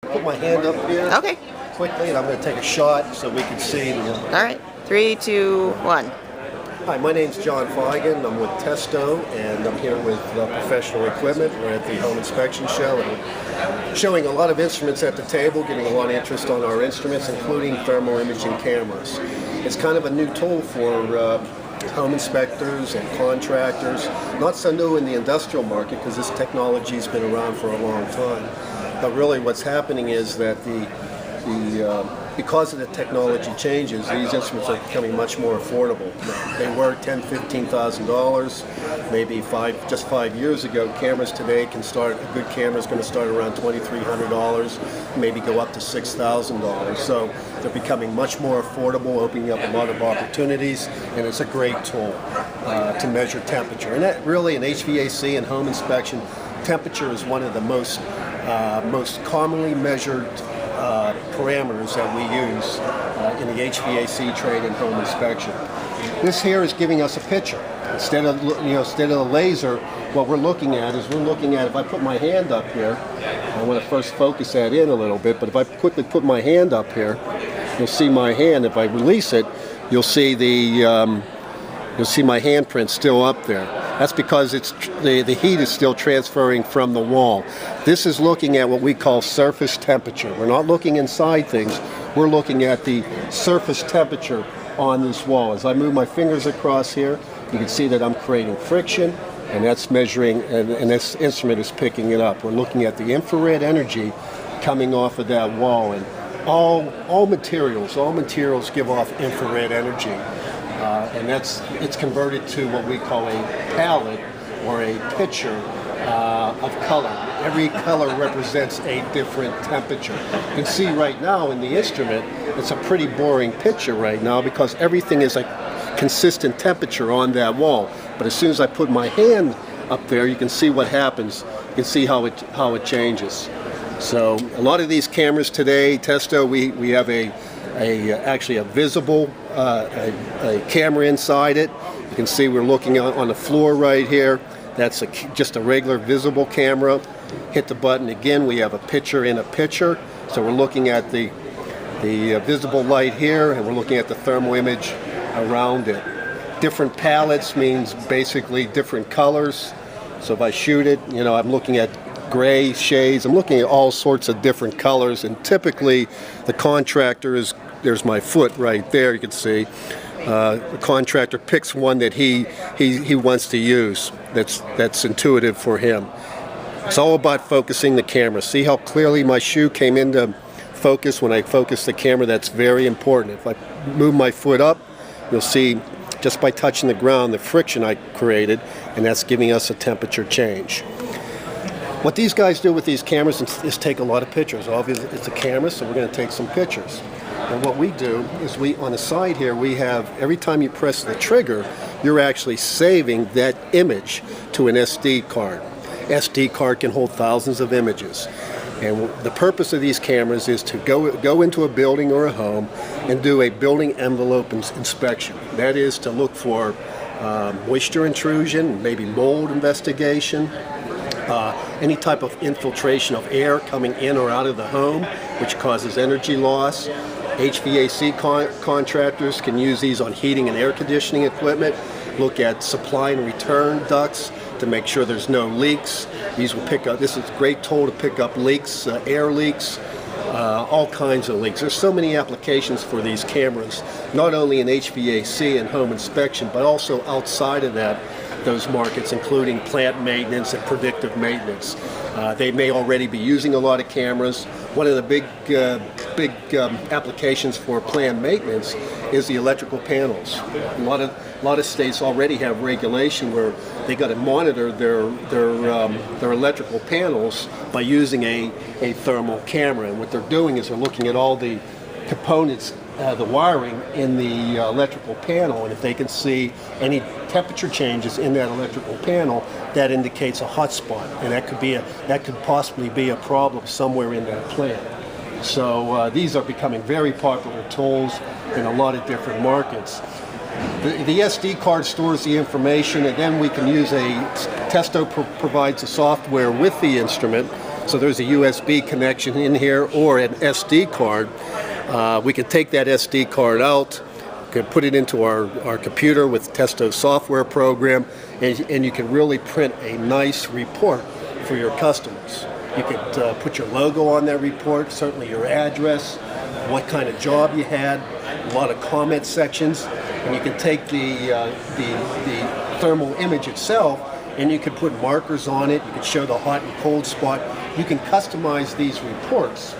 Put my hand up here Okay. quickly, and I'm going to take a shot so we can see. All right. 3, 2, 1. Hi, my name's John Feigen. I'm with Testo, and I'm here with Professional Equipment. We're at the Home Inspection Show, and showing a lot of instruments at the table, getting a lot of interest on our instruments, including thermal imaging cameras. It's kind of a new tool for home inspectors and contractors. Not so new in the industrial market because this technology's been around for a long time. But really what's happening is that because of the technology changes, these instruments are becoming much more affordable. They were $10,000, $15,000 maybe just 5 years ago. Cameras today can start, a good camera is going to start around $2,300, maybe go up to $6,000. So they're becoming much more affordable, opening up a lot of opportunities, and it's a great tool to measure temperature. And that really, in HVAC and home inspection, temperature is one of the most commonly measured parameters that we use in the HVAC trade and home inspection. This here is giving us a picture. Instead of the laser, what we're looking at, if I put my hand up here, I want to first focus that in a little bit, but if I quickly put my hand up here, you'll see my hand. If I release it, you'll see my handprint still up there. That's because the heat is still transferring from the wall. This is looking at what we call surface temperature. We're not looking inside things. We're looking at the surface temperature on this wall. As I move my fingers across here, you can see that I'm creating friction, and that's measuring, and this instrument is picking it up. We're looking at the infrared energy coming off of that wall, and all materials give off infrared energy. And it's converted to what we call a palette or a picture of color. Every color represents a different temperature. You can see right now in the instrument, it's a pretty boring picture right now because everything is a consistent temperature on that wall. But as soon as I put my hand up there, you can see what happens. You can see how it changes. So a lot of these cameras today, Testo, we have actually a visible a camera inside it. You can see we're looking on the floor right here. That's just a regular visible camera. Hit the button again, we have a picture in a picture. So we're looking at the visible light here, and we're looking at the thermal image around it. Different palettes means basically different colors. So if I shoot it, I'm looking at gray shades. I'm looking at all sorts of different colors, and typically the contractor there's my foot right there, you can see. The contractor picks one that he wants to use that's intuitive for him. It's all about focusing the camera. See how clearly my shoe came into focus when I focus the camera? That's very important. If I move my foot up, you'll see just by touching the ground the friction I created, and that's giving us a temperature change. What these guys do with these cameras is take a lot of pictures. Obviously, it's a camera, so we're going to take some pictures. And what we do is on the side here, we have, every time you press the trigger, you're actually saving that image to an SD card. SD card can hold thousands of images. And the purpose of these cameras is to go into a building or a home and do a building envelope inspection. That is to look for moisture intrusion, maybe mold investigation, any type of infiltration of air coming in or out of the home, which causes energy loss. HVAC contractors can use these on heating and air conditioning equipment. Look at supply and return ducts to make sure there's no leaks. These will pick up, this is a great tool to pick up leaks, air leaks, all kinds of leaks. There's so many applications for these cameras, not only in HVAC and home inspection, but also outside of those markets, including plant maintenance and predictive maintenance. They may already be using a lot of cameras. One of the big applications for plant maintenance is the electrical panels. A lot of states already have regulation where they got to monitor their electrical panels by using a thermal camera. And what they're doing is they're looking at all the components, the wiring in the electrical panel, and if they can see any temperature changes in that electrical panel, that indicates a hot spot, and that could possibly be a problem somewhere in that plant. So these are becoming very popular tools in a lot of different markets. The SD card stores the information, and then we can use Testo provides the software with the instrument So there's a USB connection in here or an SD card. We can take that SD card out, could put it into our computer with Testo software program, and you can really print a nice report for your customers. You could put your logo on that report, certainly your address, what kind of job you had, a lot of comment sections, and you can take the thermal image itself and you can put markers on it. You can show the hot and cold spot. You can customize these reports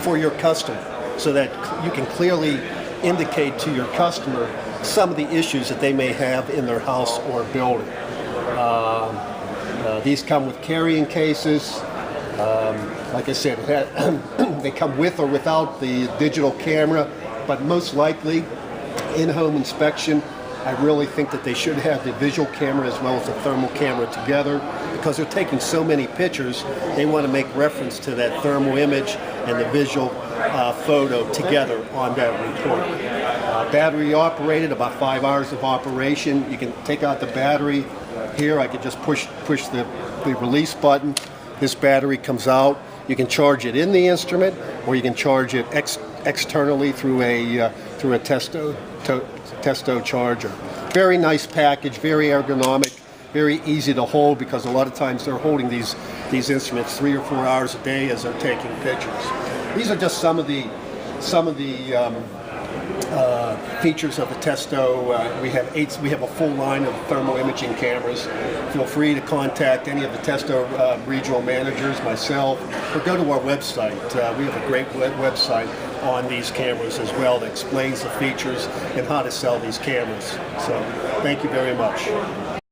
for your customer so that you can clearly indicate to your customer some of the issues that they may have in their house or building. These come with carrying cases. Like I said, they come with or without the digital camera, but most likely in-home inspection, I really think that they should have the visual camera as well as the thermal camera together, because they're taking so many pictures. They want to make reference to that thermal image and the visual photo together on that report. Battery operated, about 5 hours of operation. You can take out the battery here. I could just push the release button. This battery comes out. You can charge it in the instrument, or you can charge it externally through a Testo charger. Very nice package, very ergonomic, very easy to hold, because a lot of times they're holding these instruments 3 or 4 hours a day as they're taking pictures. These are just some of the features of the Testo. We have a full line of thermal imaging cameras. Feel free to contact any of the Testo regional managers, myself, or go to our website. We have a great website on these cameras as well that explains the features and how to sell these cameras. So thank you very much.